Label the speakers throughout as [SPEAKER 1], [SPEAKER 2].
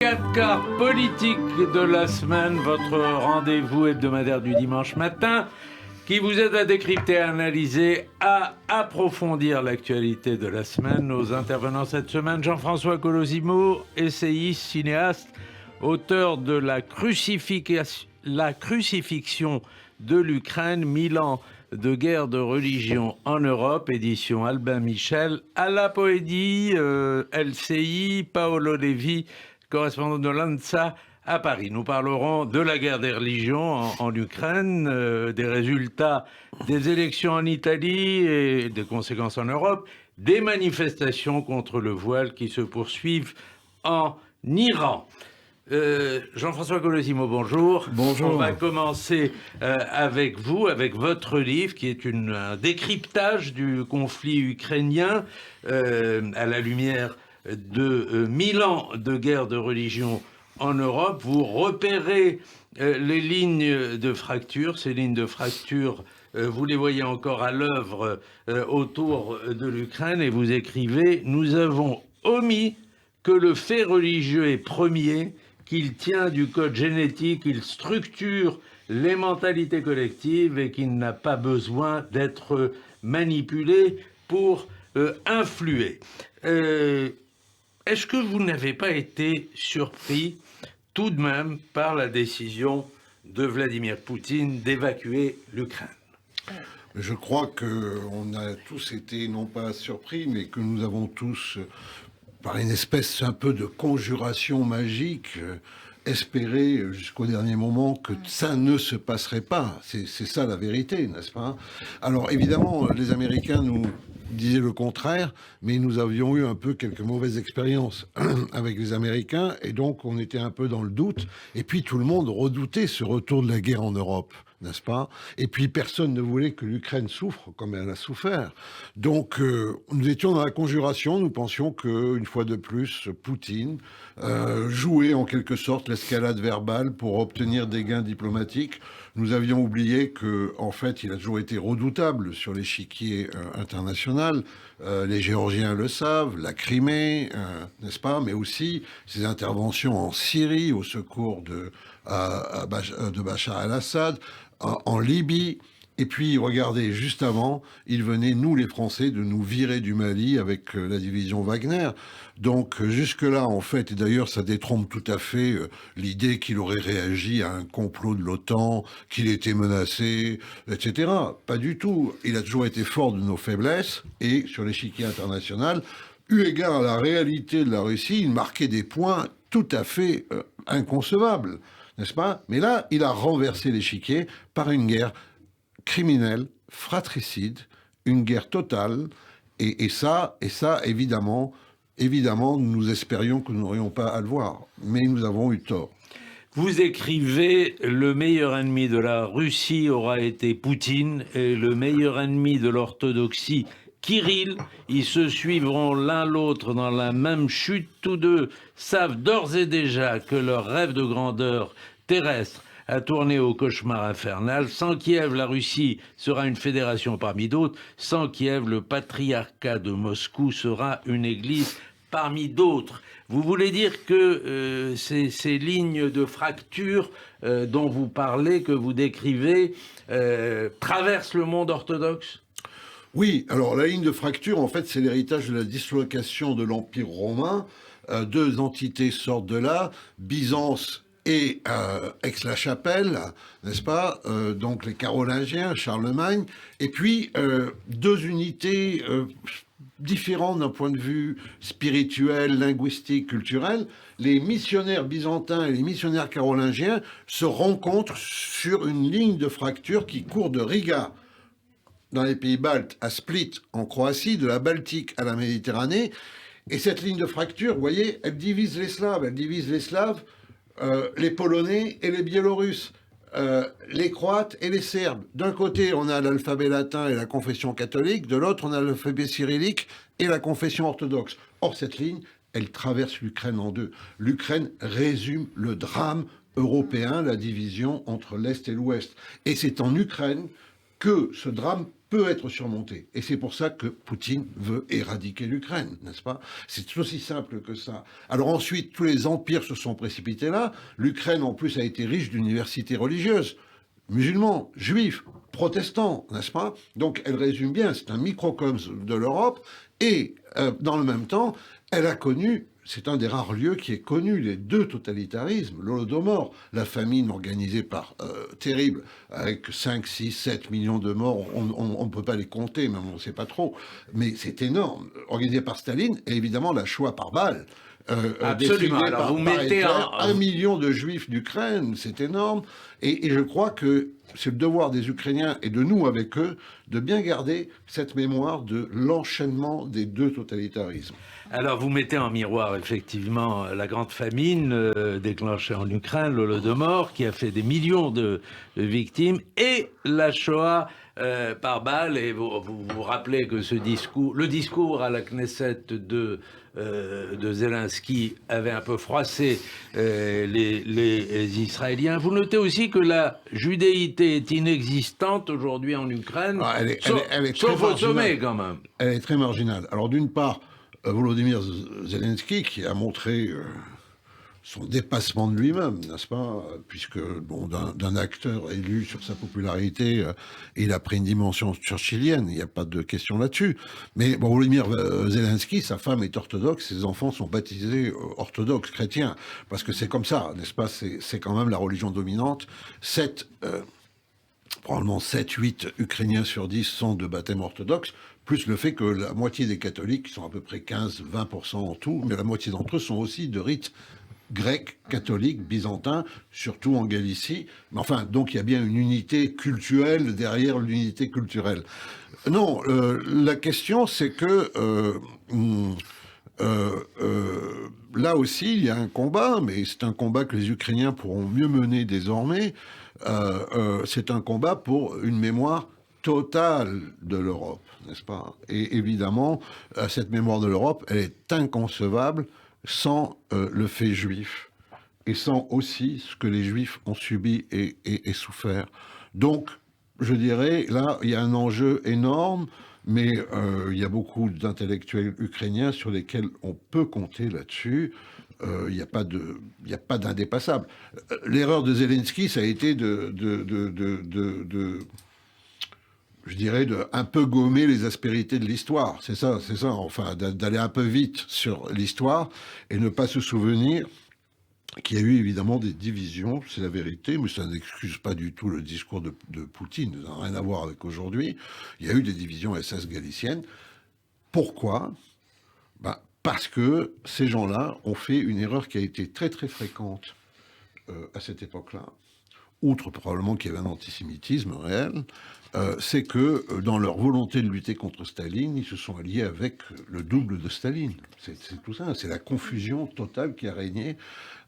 [SPEAKER 1] Quatre quarts politique de la semaine, votre rendez-vous hebdomadaire du dimanche matin, qui vous aide à décrypter, à analyser, à approfondir l'actualité de la semaine. Nos intervenants cette semaine, Jean-François Colosimo, essayiste, cinéaste, auteur de la crucifixion de l'Ukraine, 1000 ans de guerre de religion en Europe, édition Albin Michel, à la Poédie, LCI, Paolo Levi, correspondant de l'ANSA à Paris. Nous parlerons de la guerre des religions en Ukraine, des résultats des élections en Italie et des conséquences en Europe, des manifestations contre le voile qui se poursuivent en Iran. Jean-François Colosimo, bonjour.
[SPEAKER 2] Bonjour.
[SPEAKER 1] On va commencer avec vous, avec votre livre, qui est un décryptage du conflit ukrainien à la lumière de 1000 ans de guerre de religion en Europe. Vous repérez les lignes de fracture. Ces lignes de fracture, vous les voyez encore à l'œuvre autour de l'Ukraine, et vous écrivez « Nous avons omis que le fait religieux est premier, qu'il tient du code génétique, il structure les mentalités collectives et qu'il n'a pas besoin d'être manipulé pour influer ». Est-ce que vous n'avez pas été surpris tout de même par la décision de Vladimir Poutine d'évacuer l'Ukraine?
[SPEAKER 2] Je crois qu'on a tous été non pas surpris, mais que nous avons tous, par une espèce un peu de conjuration magique, espéré jusqu'au dernier moment que ça ne se passerait pas. C'est ça la vérité, n'est-ce pas? Alors évidemment, les Américains nous disaient le contraire, mais nous avions eu un peu quelques mauvaises expériences avec les Américains, et donc on était un peu dans le doute. Et puis tout le monde redoutait ce retour de la guerre en Europe, n'est-ce pas? Et puis personne ne voulait que l'Ukraine souffre comme elle a souffert. Donc nous étions dans la conjuration, nous pensions qu'une fois de plus, Poutine jouait en quelque sorte l'escalade verbale pour obtenir des gains diplomatiques. Nous avions oublié qu'en fait, il a toujours été redoutable sur l'échiquier international. Les Géorgiens le savent, la Crimée, n'est-ce pas? Mais aussi ses interventions en Syrie au secours de Bachar el-Assad, en Libye. Et puis, regardez, juste avant, il venait, nous les Français, de nous virer du Mali avec la division Wagner. Donc, jusque-là, en fait, et d'ailleurs, ça détrompe tout à fait l'idée qu'il aurait réagi à un complot de l'OTAN, qu'il était menacé, etc. Pas du tout. Il a toujours été fort de nos faiblesses, et sur l'échiquier international, eu égard à la réalité de la Russie, il marquait des points tout à fait inconcevables, n'est-ce pas? Mais là, il a renversé l'échiquier par une guerre criminelle, fratricide, une guerre totale, et ça, évidemment, nous espérions que nous n'aurions pas à le voir, mais nous avons eu tort.
[SPEAKER 1] Vous écrivez « Le meilleur ennemi de la Russie aura été Poutine et le meilleur ennemi de l'orthodoxie, Kirill. Ils se suivront l'un l'autre dans la même chute. Tous deux savent d'ores et déjà que leur rêve de grandeur terrestre a tourné au cauchemar infernal. Sans Kiev, la Russie sera une fédération parmi d'autres. Sans Kiev, le patriarcat de Moscou sera une église parmi d'autres ». Vous voulez dire que ces lignes de fracture dont vous parlez, que vous décrivez, traversent le monde orthodoxe?
[SPEAKER 2] Oui, alors la ligne de fracture, en fait, c'est l'héritage de la dislocation de l'Empire romain. Deux entités sortent de là, Byzance et Aix-la-Chapelle, n'est-ce pas? Donc les Carolingiens, Charlemagne, et puis deux unités différentes d'un point de vue spirituel, linguistique, culturel. Les missionnaires byzantins et les missionnaires carolingiens se rencontrent sur une ligne de fracture qui court de Riga, dans les pays baltes, à Split, en Croatie, de la Baltique à la Méditerranée. Et cette ligne de fracture, vous voyez, elle divise les Slaves. Elle divise les Slaves, les Polonais et les Biélorusses, les Croates et les Serbes. D'un côté, on a l'alphabet latin et la confession catholique. De l'autre, on a l'alphabet cyrillique et la confession orthodoxe. Or, cette ligne, elle traverse l'Ukraine en deux. L'Ukraine résume le drame européen, la division entre l'Est et l'Ouest. Et c'est en Ukraine que ce drame peut être surmontée. Et c'est pour ça que Poutine veut éradiquer l'Ukraine, n'est-ce pas? C'est aussi simple que ça. Alors ensuite, tous les empires se sont précipités là. L'Ukraine, en plus, a été riche d'universités religieuses, musulmans, juifs, protestants, n'est-ce pas? Donc elle résume bien, c'est un microcosme de l'Europe. Et dans le même temps, elle a connu... C'est un des rares lieux qui ait connu les deux totalitarismes, l'Holodomor, la famine organisée par terrible, avec 5, 6, 7 millions de morts, on ne peut pas les compter, même on ne sait pas trop, mais c'est énorme, organisée par Staline, et évidemment la Shoah par balle.
[SPEAKER 1] Absolument. Alors vous mettez
[SPEAKER 2] 1 million de juifs d'Ukraine, c'est énorme, et je crois que c'est le devoir des Ukrainiens et de nous avec eux de bien garder cette mémoire de l'enchaînement des deux totalitarismes.
[SPEAKER 1] Alors, vous mettez en miroir, effectivement, la grande famine déclenchée en Ukraine, l'Holodomor, qui a fait des millions de victimes, et la Shoah par balle. Et vous rappelez que le discours à la Knesset de Zelensky avait un peu froissé les Israéliens. Vous notez aussi que la judéité est inexistante aujourd'hui en Ukraine,
[SPEAKER 2] elle est
[SPEAKER 1] sauf au sommet, quand même.
[SPEAKER 2] Elle est très marginale. Alors, d'une part, Volodymyr Zelensky, qui a montré son dépassement de lui-même, n'est-ce pas? Puisque, bon, d'un acteur élu sur sa popularité, il a pris une dimension churchillienne, il n'y a pas de question là-dessus. Mais bon, Volodymyr Zelensky, sa femme est orthodoxe, ses enfants sont baptisés orthodoxes, chrétiens, parce que c'est comme ça, n'est-ce pas? C'est quand même la religion dominante. Probablement 7, 8 Ukrainiens sur 10 sont de baptême orthodoxe, plus le fait que la moitié des catholiques, qui sont à peu près 15-20% en tout, mais la moitié d'entre eux sont aussi de rite grec, catholique, byzantin, surtout en Galicie. Mais enfin, donc il y a bien une unité cultuelle derrière l'unité culturelle. Non, la question c'est que là aussi il y a un combat, mais c'est un combat que les Ukrainiens pourront mieux mener désormais. C'est un combat pour une mémoire totale de l'Europe, n'est-ce pas? Et évidemment, cette mémoire de l'Europe, elle est inconcevable sans le fait juif et sans aussi ce que les juifs ont subi et souffert. Donc, je dirais, là, il y a un enjeu énorme, mais il y a beaucoup d'intellectuels ukrainiens sur lesquels on peut compter là-dessus. Il n'y a pas d'indépassable. L'erreur de Zelensky, ça a été je dirais, de un peu gommer les aspérités de l'histoire. C'est ça, enfin, d'aller un peu vite sur l'histoire et ne pas se souvenir qu'il y a eu évidemment des divisions, c'est la vérité, mais ça n'excuse pas du tout le discours de Poutine, ça n'a rien à voir avec aujourd'hui. Il y a eu des divisions SS galiciennes. Pourquoi? Parce que ces gens-là ont fait une erreur qui a été très très fréquente à cette époque-là, outre probablement qu'il y avait un antisémitisme réel, c'est que dans leur volonté de lutter contre Staline, ils se sont alliés avec le double de Staline. C'est tout ça, c'est la confusion totale qui a régné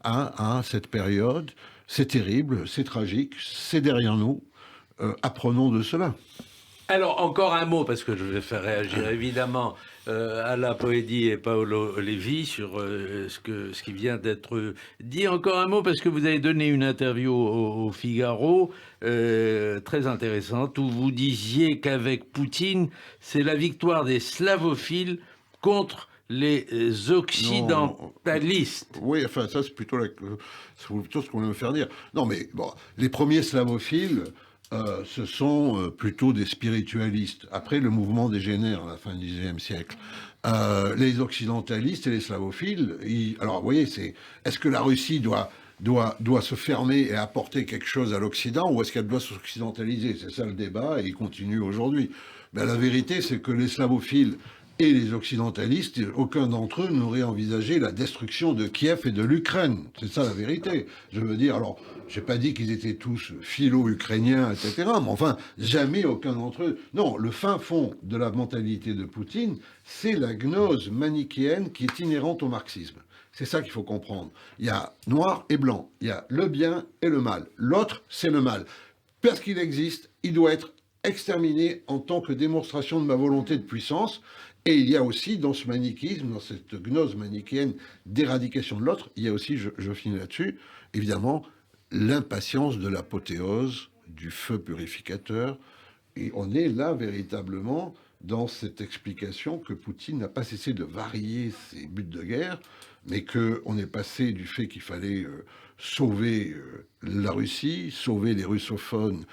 [SPEAKER 2] à cette période. C'est terrible, c'est tragique, c'est derrière nous. Apprenons de cela.
[SPEAKER 1] Alors, encore un mot, parce que je vais faire réagir évidemment Alain Poëdi et Paolo Levi sur ce qui vient d'être dit. Encore un mot, parce que vous avez donné une interview au Figaro très intéressante, où vous disiez qu'avec Poutine, c'est la victoire des slavophiles contre les occidentalistes.
[SPEAKER 2] Non. Oui, enfin, ça, c'est plutôt ce qu'on vient de me faire dire. Non, mais bon, les premiers slavophiles... ce sont plutôt des spiritualistes. Après, le mouvement dégénère à la fin du XIXe siècle. Les occidentalistes et les slavophiles, alors vous voyez, est-ce que la Russie doit se fermer et apporter quelque chose à l'Occident, ou est-ce qu'elle doit s'occidentaliser? C'est ça le débat, et il continue aujourd'hui. Ben, la vérité, c'est que les slavophiles et les occidentalistes, aucun d'entre eux n'aurait envisagé la destruction de Kiev et de l'Ukraine. C'est ça la vérité. Je veux dire, alors, j'ai pas dit qu'ils étaient tous philo-ukrainiens, etc., mais enfin, jamais aucun d'entre eux. Non, le fin fond de la mentalité de Poutine, c'est la gnose manichéenne qui est inhérente au marxisme. C'est ça qu'il faut comprendre. Il y a noir et blanc, il y a le bien et le mal. L'autre, c'est le mal. Parce qu'il existe, il doit être exterminé en tant que démonstration de ma volonté de puissance. Et il y a aussi, dans ce manichisme, dans cette gnose manichéenne d'éradication de l'autre, il y a aussi, je finis là-dessus, évidemment, l'impatience de l'apothéose, du feu purificateur. Et on est là véritablement dans cette explication que Poutine n'a pas cessé de varier ses buts de guerre, mais qu'on est passé du fait qu'il fallait sauver la Russie, sauver les russophones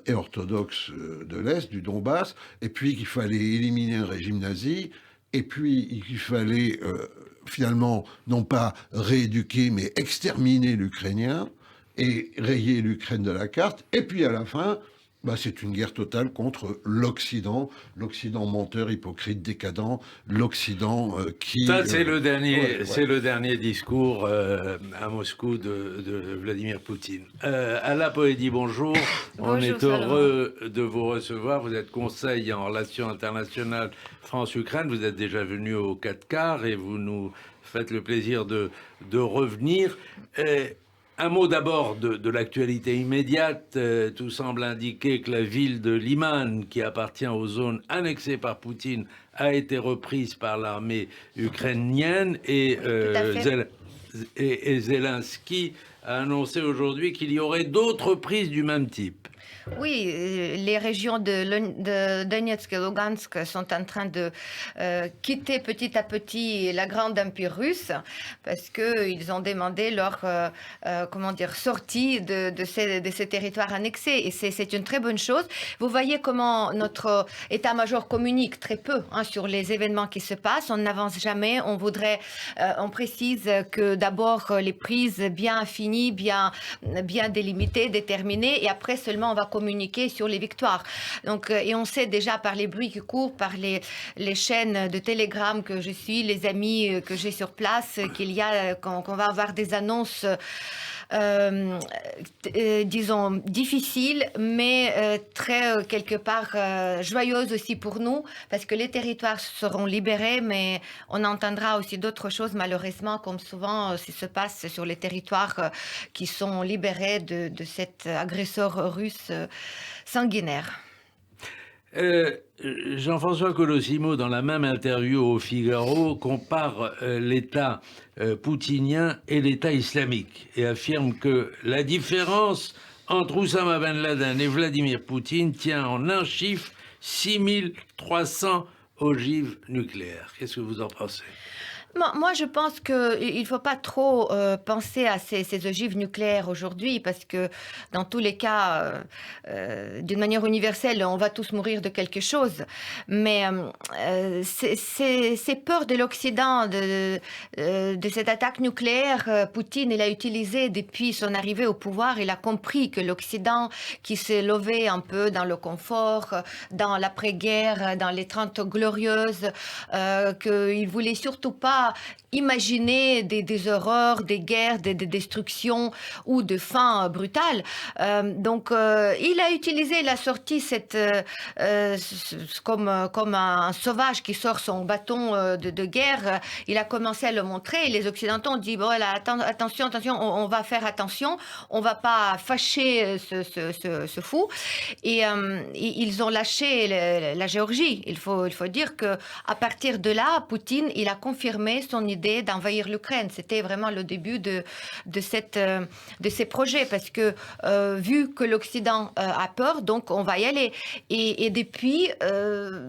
[SPEAKER 2] et orthodoxes de l'Est, du Donbass, et puis qu'il fallait éliminer un régime nazi, et puis qu'il fallait finalement non pas rééduquer, mais exterminer l'Ukrainien et rayer l'Ukraine de la carte, et puis à la fin, c'est une guerre totale contre l'Occident menteur, hypocrite, décadent, l'Occident qui...
[SPEAKER 1] Ça, c'est le dernier discours à Moscou de Vladimir Poutine. Alla Poédi, bonjour. On est heureux de vous recevoir. Vous êtes conseil en relations internationales France-Ukraine. Vous êtes déjà venu au 4 quarts et vous nous faites le plaisir de revenir. Un mot d'abord de l'actualité immédiate. Tout semble indiquer que la ville de Liman, qui appartient aux zones annexées par Poutine, a été reprise par l'armée ukrainienne et Zelensky a annoncé aujourd'hui qu'il y aurait d'autres prises du même type.
[SPEAKER 3] Oui, les régions de Donetsk et Lugansk sont en train de quitter petit à petit la grande empire russe parce qu'ils ont demandé leur sortie de ces territoires annexés. Et c'est une très bonne chose. Vous voyez comment notre état-major communique très peu sur les événements qui se passent. On n'avance jamais. On précise que d'abord les prises bien finies, bien délimitées, déterminées, et après seulement on va communiquer sur les victoires. Donc, et on sait déjà par les bruits qui courent, par les chaînes de Telegram que je suis, les amis que j'ai sur place, qu'on va avoir des annonces disons difficiles, mais très quelque part joyeuses aussi pour nous, parce que les territoires seront libérés, mais on entendra aussi d'autres choses malheureusement, comme souvent ce qui se passe sur les territoires qui sont libérés de cet agresseur russe sanguinaire.
[SPEAKER 1] Jean-François Colosimo, dans la même interview au Figaro, compare l'État poutinien et l'État islamique et affirme que la différence entre Oussama Ben Laden et Vladimir Poutine tient en un chiffre: 6300 ogives nucléaires. Qu'est-ce que vous en pensez ?
[SPEAKER 3] Moi, je pense qu'il ne faut pas trop penser à ces ogives nucléaires aujourd'hui, parce que dans tous les cas, d'une manière universelle, on va tous mourir de quelque chose. Mais ces peurs de l'Occident, de cette attaque nucléaire, Poutine, il a utilisé depuis son arrivée au pouvoir. Il a compris que l'Occident, qui s'est levé un peu dans le confort, dans l'après-guerre, dans les 30 glorieuses, qu'il ne voulait surtout pas imaginer des horreurs, des guerres, des destructions ou de fins brutales. Donc, il a utilisé, il a sorti comme un sauvage qui sort son bâton de guerre. Il a commencé à le montrer et les Occidentaux ont dit, bon, là, attention, on va faire attention, on va pas fâcher ce fou. Et ils ont lâché la Géorgie. Il faut dire que à partir de là, Poutine, il a confirmé son idée d'envahir l'Ukraine. C'était vraiment le début de ces projets, parce que vu que l'Occident a peur, donc on va y aller. Et depuis,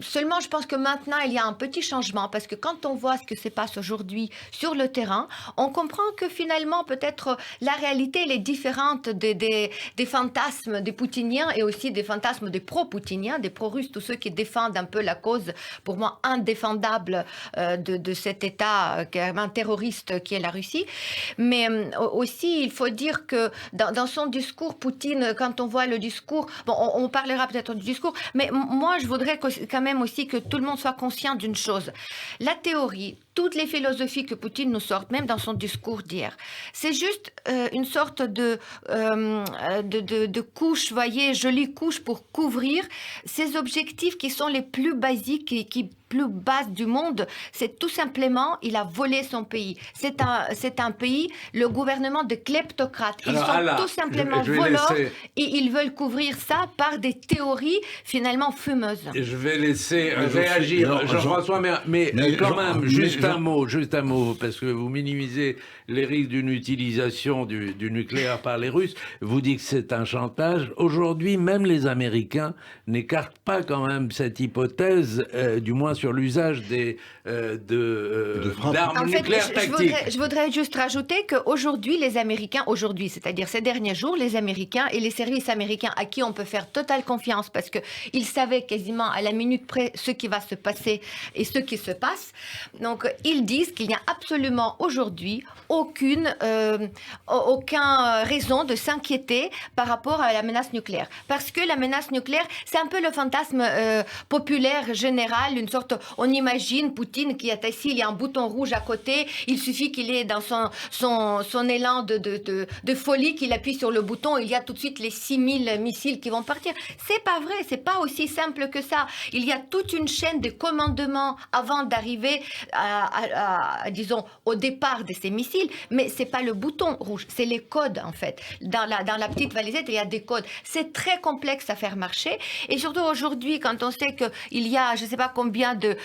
[SPEAKER 3] seulement je pense que maintenant il y a un petit changement, parce que quand on voit ce que se passe aujourd'hui sur le terrain, on comprend que finalement peut-être la réalité elle est différente des fantasmes des poutiniens et aussi des fantasmes des pro-poutiniens, des pro-russes, tous ceux qui défendent un peu la cause, pour moi indéfendable, de cet État un terroriste qui est la Russie. Mais aussi, il faut dire que dans son discours, Poutine, quand on voit le discours, bon, on parlera peut-être du discours, mais moi, je voudrais quand même aussi que tout le monde soit conscient d'une chose. La théorie, toutes les philosophies que Poutine nous sort, même dans son discours d'hier, c'est juste une sorte de couche, voyez, jolie couche pour couvrir ces objectifs qui sont les plus basiques et qui plus basse du monde. C'est tout simplement, il a volé son pays. C'est un pays, le gouvernement de kleptocrates. Ils sont tout simplement voleurs et ils veulent couvrir ça par des théories finalement fumeuses.
[SPEAKER 1] Je vais laisser réagir Jean-François, mais quand même, juste juste un mot, parce que vous minimisez les risques d'une utilisation du nucléaire par les Russes. Vous dites que c'est un chantage. Aujourd'hui, même les Américains n'écartent pas quand même cette hypothèse, du moins sur l'usage d'armes nucléaires tactiques.
[SPEAKER 3] Je voudrais juste rajouter qu'aujourd'hui, les Américains, c'est-à-dire ces derniers jours, les Américains et les services américains à qui on peut faire totale confiance parce qu'ils savaient quasiment à la minute près ce qui va se passer et ce qui se passe. Donc, ils disent qu'il n'y a absolument aujourd'hui aucune raison de s'inquiéter par rapport à la menace nucléaire. Parce que la menace nucléaire, c'est un peu le fantasme populaire général, une sorte, on imagine Poutine qui est assis, il y a un bouton rouge à côté, il suffit qu'il est dans son élan de folie, qu'il appuie sur le bouton, il y a tout de suite les 6000 missiles qui vont partir. C'est pas vrai, c'est pas aussi simple que ça. Il y a toute une chaîne de commandement avant d'arriver disons, au départ de ces missiles, mais c'est pas le bouton rouge, c'est les codes en fait. Dans la petite valisette, il y a des codes. C'est très complexe à faire marcher, et surtout aujourd'hui, quand on sait qu'il y a, je sais pas combien de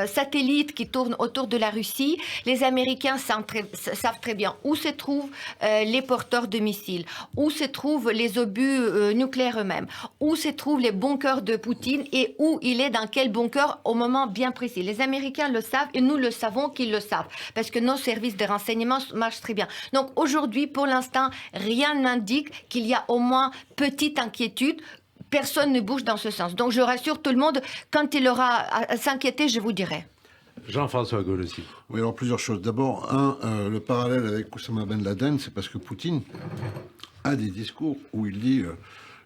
[SPEAKER 3] satellites qui tournent autour de la Russie, les Américains savent très bien où se trouvent les porteurs de missiles, où se trouvent les obus nucléaires eux-mêmes, où se trouvent les bunkers de Poutine et où il est dans quel bunker au moment bien précis. Les Américains le savent et nous le savons qu'ils le savent parce que nos services de renseignement marchent très bien. Donc aujourd'hui, pour l'instant, rien n'indique qu'il y a au moins petite inquiétude. Personne ne bouge dans ce sens. Donc je rassure tout le monde, quand il aura à s'inquiéter, je vous dirai.
[SPEAKER 1] Jean-François Golossy.
[SPEAKER 2] Oui, alors plusieurs choses. D'abord, le parallèle avec Oussama Ben Laden, c'est parce que Poutine a des discours où il dit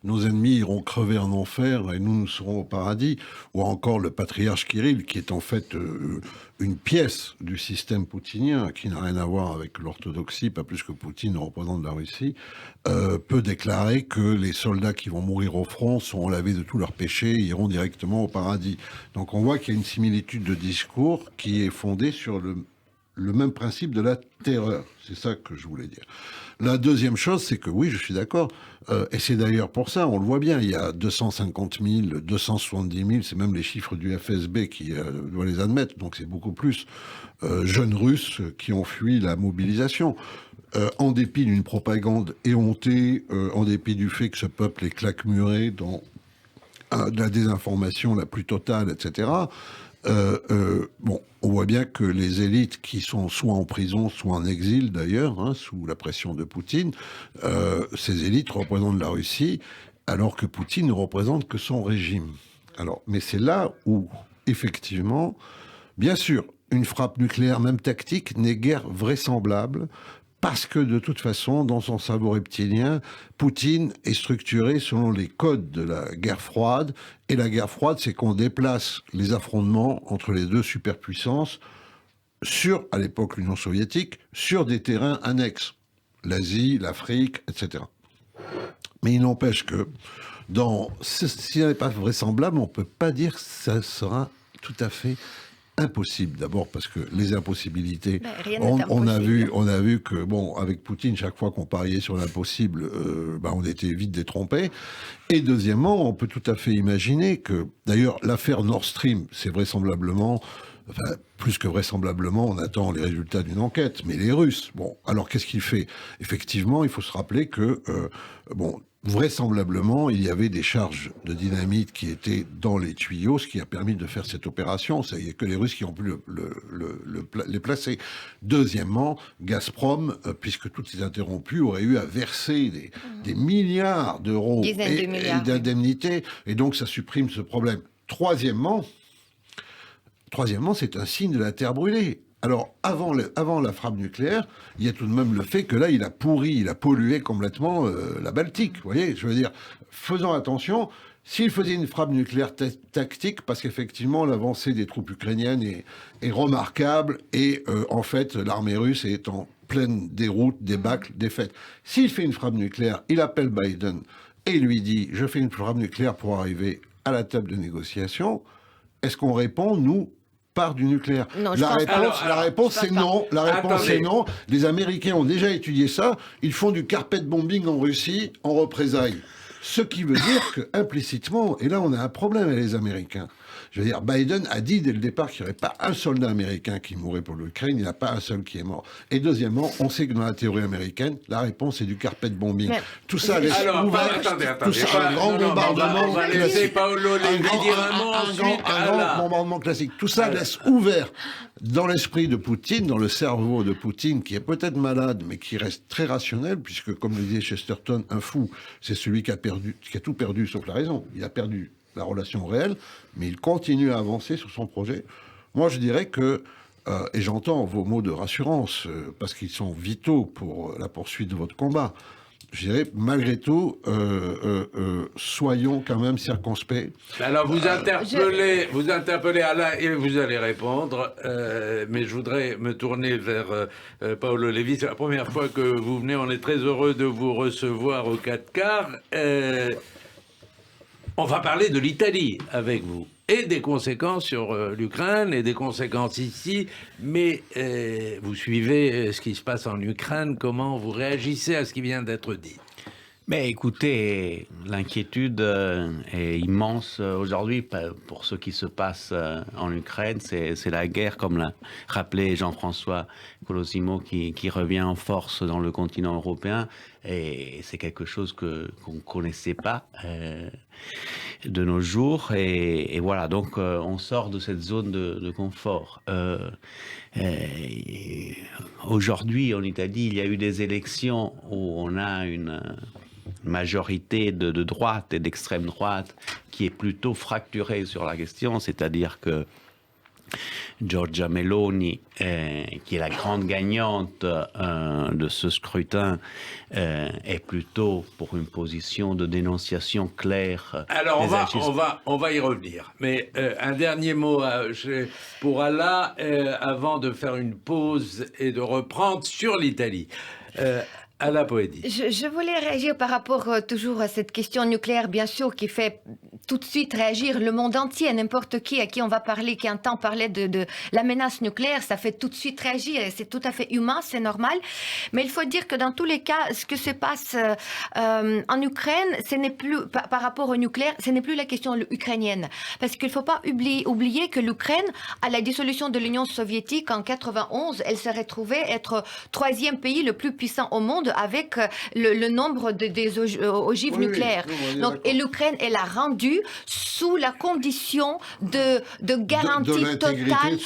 [SPEAKER 2] nos ennemis iront crever en enfer et nous serons au paradis, ou encore le patriarche Kirill, qui est en fait une pièce du système poutinien, qui n'a rien à voir avec l'orthodoxie, pas plus que Poutine représente la Russie, peut déclarer que les soldats qui vont mourir au front seront lavés de tous leurs péchés et iront directement au paradis. Donc on voit qu'il y a une similitude de discours qui est fondée sur le même principe de la terreur. C'est ça que je voulais dire. La deuxième chose, c'est que oui, je suis d'accord, et c'est d'ailleurs pour ça, on le voit bien, il y a 250 000, 270 000, c'est même les chiffres du FSB qui doit les admettre, donc c'est beaucoup plus jeunes Russes qui ont fui la mobilisation. En dépit d'une propagande éhontée, en dépit du fait que ce peuple est claquemuré dans de la désinformation la plus totale, etc., bon, on voit bien que les élites qui sont soit en prison, soit en exil d'ailleurs, hein, sous la pression de Poutine, ces élites représentent la Russie, alors que Poutine ne représente que son régime. Alors, mais c'est là où, effectivement, bien sûr, une frappe nucléaire, même tactique, n'est guère vraisemblable, parce que de toute façon, dans son cerveau reptilien, Poutine est structuré selon les codes de la guerre froide. Et la guerre froide, c'est qu'on déplace les affrontements entre les deux superpuissances sur, à l'époque, l'Union soviétique, sur des terrains annexes. L'Asie, l'Afrique, etc. Mais il n'empêche que, si ça n'est pas vraisemblable, on ne peut pas dire que ça sera tout à fait impossible. D'abord parce que les impossibilités, on a vu que, bon, avec Poutine, chaque fois qu'on pariait sur l'impossible, on était vite détrompés. Et deuxièmement, on peut tout à fait imaginer que, d'ailleurs, l'affaire Nord Stream, c'est vraisemblablement, enfin, plus que vraisemblablement, on attend les résultats d'une enquête, mais les Russes, bon, alors qu'est-ce qu'il fait ? Effectivement, il faut se rappeler que, vraisemblablement, il y avait des charges de dynamite qui étaient dans les tuyaux, ce qui a permis de faire cette opération. Il n'y a que les Russes qui ont pu les placer. Deuxièmement, Gazprom, puisque tout est interrompu, aurait eu à verser des milliards d'euros d'indemnités, et donc ça supprime ce problème. Troisièmement, c'est un signe de la terre brûlée. Alors, avant la frappe nucléaire, il y a tout de même le fait que là, il a pollué complètement la Baltique. Vous voyez, je veux dire, faisons attention. S'il faisait une frappe nucléaire tactique, parce qu'effectivement, l'avancée des troupes ukrainiennes est remarquable, et en fait, l'armée russe est en pleine déroute, débâcle, défaite. S'il fait une frappe nucléaire, il appelle Biden et lui dit « Je fais une frappe nucléaire pour arriver à la table de négociation », est-ce qu'on répond, nous, part du nucléaire?
[SPEAKER 3] Non,
[SPEAKER 2] la réponse c'est non. La réponse c'est non. Les Américains ont déjà étudié ça. Ils font du carpet bombing en Russie en représailles. Ce qui veut dire que implicitement, et là on a un problème avec les Américains, Je veux dire, Biden a dit dès le départ qu'il n'y aurait pas un soldat américain qui mourrait pour l'Ukraine, il n'y en a pas un seul qui est mort. Et deuxièmement, on sait que dans la théorie américaine, la réponse est du carpet bombing.
[SPEAKER 3] Mais...
[SPEAKER 2] Tout ça laisse ouvert,
[SPEAKER 1] attendez.
[SPEAKER 2] tout ça, un grand bombardement
[SPEAKER 1] On va laisser Paolo Levi dire un mot ensuite.
[SPEAKER 2] Un grand bombardement classique. Tout ça laisse ouvert dans l'esprit de Poutine, dans le cerveau de Poutine, qui est peut-être malade, mais qui reste très rationnel, puisque, comme le disait Chesterton, un fou, c'est celui qui a tout perdu sauf la raison. Il a perdu la relation réelle, mais il continue à avancer sur son projet. Moi, je dirais que, et j'entends vos mots de rassurance, parce qu'ils sont vitaux pour la poursuite de votre combat, je dirais, malgré tout, soyons quand même circonspects.
[SPEAKER 1] Alors, vous interpellez Alain et vous allez répondre, mais je voudrais me tourner vers Paolo Levi. C'est la première fois que vous venez, on est très heureux de vous recevoir au 4 quarts. On va parler de l'Italie avec vous, et des conséquences sur l'Ukraine, et des conséquences ici, mais vous suivez ce qui se passe en Ukraine, comment vous réagissez à ce qui vient d'être dit?
[SPEAKER 4] Mais écoutez, l'inquiétude est immense aujourd'hui pour ce qui se passe en Ukraine. C'est la guerre, comme l'a rappelé Jean-François Colosimo, qui revient en force dans le continent européen. Et c'est quelque chose qu'on ne connaissait pas de nos jours. Et voilà, donc on sort de cette zone de confort. Aujourd'hui, en Italie, il y a eu des élections où on a une majorité de droite et d'extrême droite qui est plutôt fracturée sur la question, c'est-à-dire que Giorgia Meloni, qui est la grande gagnante de ce scrutin, est plutôt pour une position de dénonciation claire.
[SPEAKER 1] Alors on va y revenir. Mais un dernier mot pour Alain avant de faire une pause et de reprendre sur l'Italie. Alain Poëdi.
[SPEAKER 3] Je voulais réagir par rapport toujours à cette question nucléaire, bien sûr, qui fait tout de suite réagir le monde entier, n'importe qui à qui on va parler, qui entend parler de la menace nucléaire, ça fait tout de suite réagir, et c'est tout à fait humain, c'est normal. Mais il faut dire que dans tous les cas, ce que se passe en Ukraine, ce n'est plus, par rapport au nucléaire, ce n'est plus la question ukrainienne. Parce qu'il ne faut pas oublier que l'Ukraine, à la dissolution de l'Union soviétique en 91, elle s'est retrouvée être troisième pays le plus puissant au monde, avec le nombre des ogives nucléaires. Donc, et l'Ukraine, elle a rendu sous la condition de garantie totale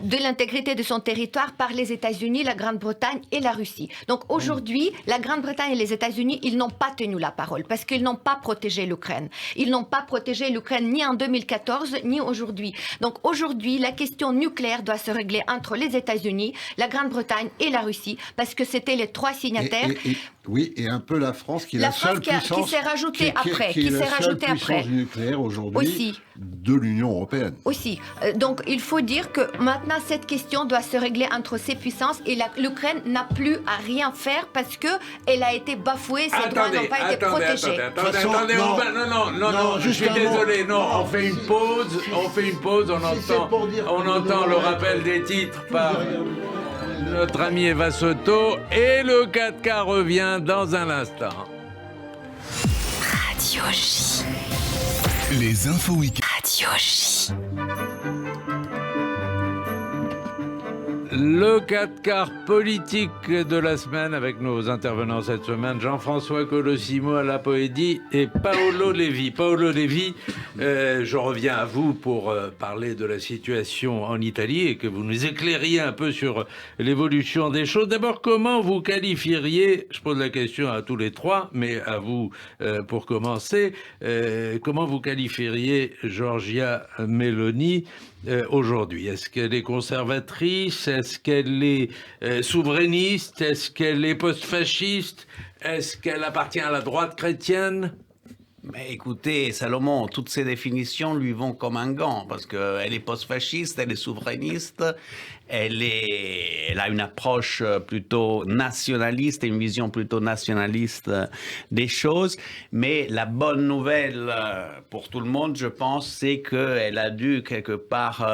[SPEAKER 3] de l'intégrité de son territoire par les États-Unis, la Grande-Bretagne et la Russie. Donc aujourd'hui, la Grande-Bretagne et les États-Unis, ils n'ont pas tenu la parole parce qu'ils n'ont pas protégé l'Ukraine. Ils n'ont pas protégé l'Ukraine ni en 2014 ni aujourd'hui. Donc aujourd'hui, la question nucléaire doit se régler entre les États-Unis, la Grande-Bretagne et la Russie, parce que c'était les trois signataires.
[SPEAKER 2] Oui, et un peu la France, qui est la seule puissance
[SPEAKER 3] qui s'est rajoutée après, qui s'est rajoutée après
[SPEAKER 2] nucléaire aujourd'hui
[SPEAKER 3] aussi
[SPEAKER 2] de l'Union européenne.
[SPEAKER 3] Aussi, donc il faut dire que maintenant cette question doit se régler entre ces puissances, et l'Ukraine n'a plus à rien faire parce que elle a été bafouée, ses droits n'ont pas été protégés.
[SPEAKER 1] Attendez, non, je suis désolé, on fait une pause, on entend le rappel des titres par notre ami Eva Soto, et le 4K revient dans un instant.
[SPEAKER 5] Radio J.
[SPEAKER 6] Les infos week-end.
[SPEAKER 5] Radio J.
[SPEAKER 1] Le 4 quarts politique de la semaine avec nos intervenants cette semaine, Jean-François Colosimo, Alain Poëdi et Paolo Levi. Paolo Levi, je reviens à vous pour parler de la situation en Italie et que vous nous éclairiez un peu sur l'évolution des choses. D'abord, comment vous qualifieriez, je pose la question à tous les trois, mais à vous pour commencer, comment vous qualifieriez Giorgia Meloni aujourd'hui? Est-ce qu'elle est conservatrice? Est-ce qu'elle est souverainiste? Est-ce qu'elle est post-fasciste? Est-ce qu'elle appartient à la droite chrétienne?
[SPEAKER 4] Mais écoutez, Salomon, toutes ces définitions lui vont comme un gant, parce qu'elle est post-fasciste, elle est souverainiste, elle a une approche plutôt nationaliste et une vision plutôt nationaliste des choses. Mais la bonne nouvelle pour tout le monde, je pense, c'est qu'elle a dû quelque part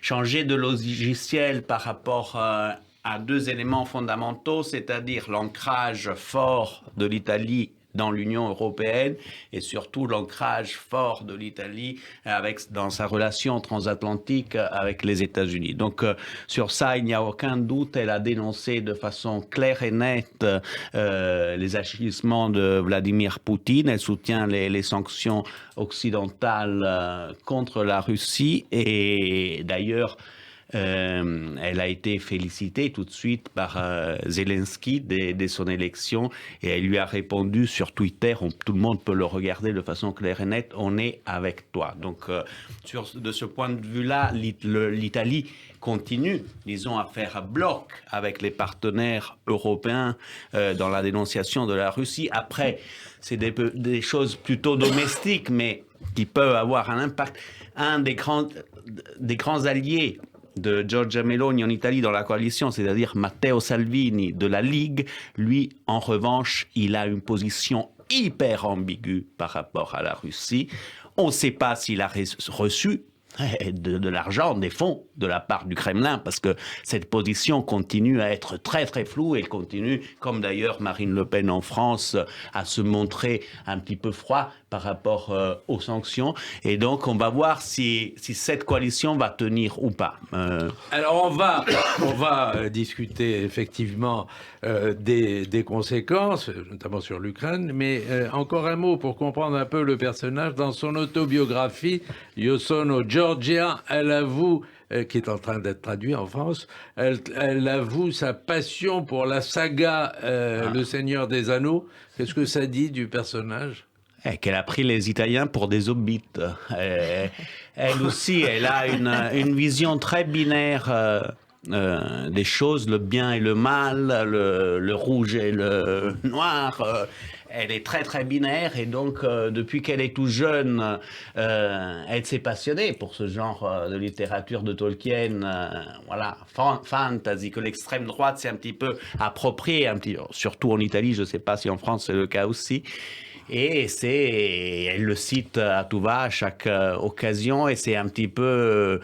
[SPEAKER 4] changer de logiciel par rapport à deux éléments fondamentaux, c'est-à-dire l'ancrage fort de l'Italie dans l'Union européenne et surtout l'ancrage fort de l'Italie dans sa relation transatlantique avec les États-Unis. Donc sur ça, il n'y a aucun doute, elle a dénoncé de façon claire et nette les agissements de Vladimir Poutine, elle soutient les sanctions occidentales contre la Russie et d'ailleurs elle a été félicitée tout de suite par Zelensky dès son élection et elle lui a répondu sur Twitter, tout le monde peut le regarder de façon claire et nette, on est avec toi. Donc de ce point de vue-là, l'Italie continue, disons, à faire bloc avec les partenaires européens dans la dénonciation de la Russie. Après, c'est des choses plutôt domestiques, mais qui peuvent avoir un impact. Un des grands alliés de Giorgia Meloni en Italie dans la coalition, c'est-à-dire Matteo Salvini de la Ligue, lui, en revanche, il a une position hyper ambiguë par rapport à la Russie. On ne sait pas s'il a reçu de l'argent, des fonds de la part du Kremlin, parce que cette position continue à être très très floue et elle continue, comme d'ailleurs Marine Le Pen en France, à se montrer un petit peu froid par rapport aux sanctions. Et donc on va voir si cette coalition va tenir ou pas.
[SPEAKER 1] Alors on va discuter effectivement des conséquences, notamment sur l'Ukraine, mais encore un mot pour comprendre un peu le personnage. Dans son autobiographie, Io sono Giorgia, elle avoue, qui est en train d'être traduit en France, elle avoue sa passion pour la saga Le Seigneur des Anneaux. Qu'est-ce que ça dit du personnage ?
[SPEAKER 4] Qu'elle a pris les Italiens pour des hobbits. Elle aussi, elle a une vision très binaire des choses, le bien et le mal, le rouge et le noir. Elle est très très binaire et donc depuis qu'elle est tout jeune, elle s'est passionnée pour ce genre de littérature de Tolkien, voilà, fantasy, que l'extrême droite s'est un petit peu appropriée, surtout en Italie, je ne sais pas si en France c'est le cas aussi. Et elle le cite à tout va à chaque occasion et c'est un petit peu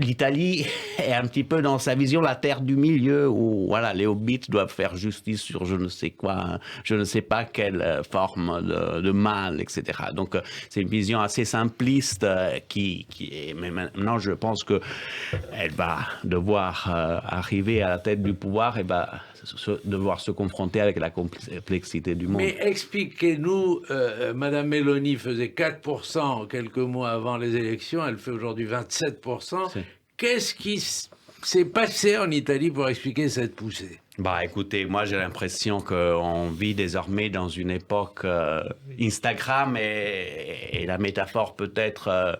[SPEAKER 4] l'Italie est un petit peu dans sa vision la terre du milieu où voilà les hobbits doivent faire justice sur je ne sais quoi, je ne sais pas quelle forme de mal, etc. Donc c'est une vision assez simpliste qui est, mais maintenant je pense que elle va devoir arriver à la tête du pouvoir et va devoir se confronter avec la complexité du monde.
[SPEAKER 1] Mais expliquez-nous, Madame Meloni faisait 4% quelques mois avant les élections, elle fait aujourd'hui 27%. Qu'est-ce qui s'est passé en Italie pour expliquer cette poussée ?
[SPEAKER 4] Écoutez, moi j'ai l'impression qu'on vit désormais dans une époque Instagram et la métaphore peut-être